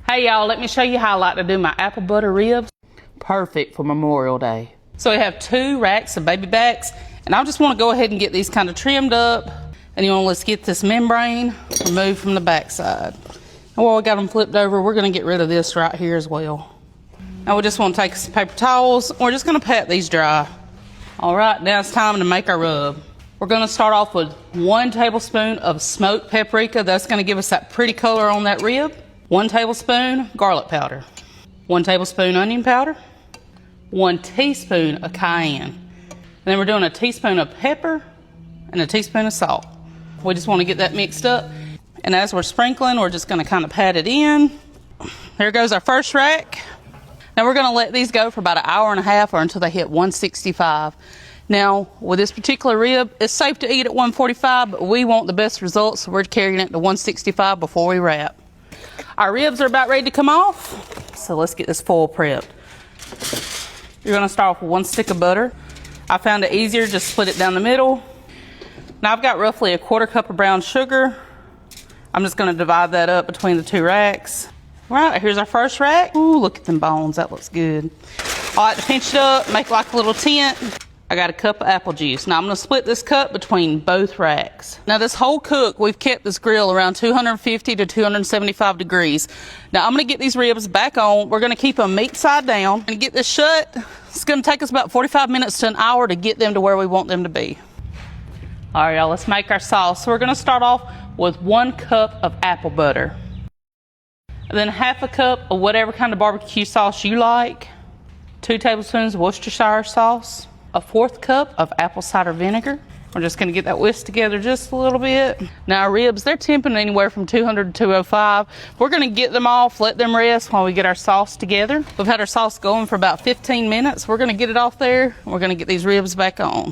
Hey y'all, let me show you how I like to do my apple butter ribs. Perfect for Memorial Day. So we have 2 racks of baby backs, and I just want to go ahead and get these kind of trimmed up. And you want to let's get this membrane removed from the backside. And while we got them flipped over, we're going to get rid of this right here as well. Now we just want to take some paper towels. We're just going to pat these dry. All right, now it's time to make our rub. We're going to start off with 1 tablespoon of smoked paprika. That's going to give us that pretty color on that rib. 1 tablespoon garlic powder. 1 tablespoon onion powder. 1 teaspoon of cayenne. And then we're doing a teaspoon of pepper and a teaspoon of salt. We just want to get that mixed up. And as we're sprinkling, we're just going to kind of pat it in. There goes our first rack. Now we're going to let these go for about 1.5 hours or until they hit 165. Now, with this particular rib, it's safe to eat at 145, but we want the best results, so we're carrying it to 165 before we wrap. Our ribs are about ready to come off, so let's get this foil prepped. You're going to start off with 1 stick of butter. I found it easier just split it down the middle. Now I've got roughly 1/4 cup of brown sugar. I'm just going to divide that up between the 2 racks. All right, here's our first rack. Ooh, look at them bones. That looks good. I like to pinch it up, make like a little tent. I got 1 cup of apple juice. Now I'm going to split this cup between both racks. Now this whole cook, we've kept this grill around 250 to 275 degrees. Now I'm going to get these ribs back on. We're going to keep them meat side down and get this shut. It's going to take us about 45 minutes to 1 hour to get them to where we want them to be. All right, y'all, let's make our sauce. So we're going to start off with 1 cup of apple butter. And then 1/2 cup of whatever kind of barbecue sauce you like. 2 tablespoons of Worcestershire sauce. 1/4 cup of apple cider vinegar. We're just going to get that whisked together just a little bit. Now our ribs, they're temping anywhere from 200 to 205. We're going to get them off, let them rest while we get our sauce together. We've had our sauce going for about 15 minutes. We're going to get it off there. We're going to get these ribs back on.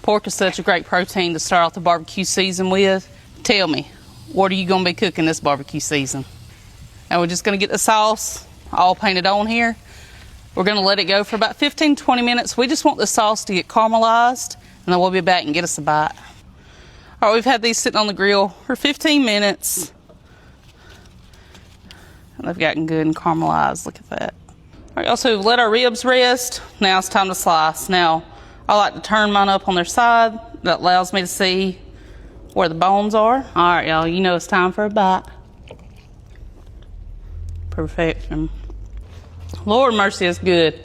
Pork is such a great protein to start off the barbecue season with. Tell me, what are you going to be cooking this barbecue season? And we're just going to get the sauce all painted on here. We're going to let it go for about 15-20 minutes. We just want the sauce to get caramelized, and then we'll be back and get us a bite. All right, we've had these sitting on the grill for 15 minutes. And they've gotten good and caramelized. Look at that. All right, also let our ribs rest. Now it's time to slice. Now, I like to turn mine up on their side. That allows me to see where the bones are. All right, y'all, you know it's time for a bite. Perfection. Lord mercy, is good.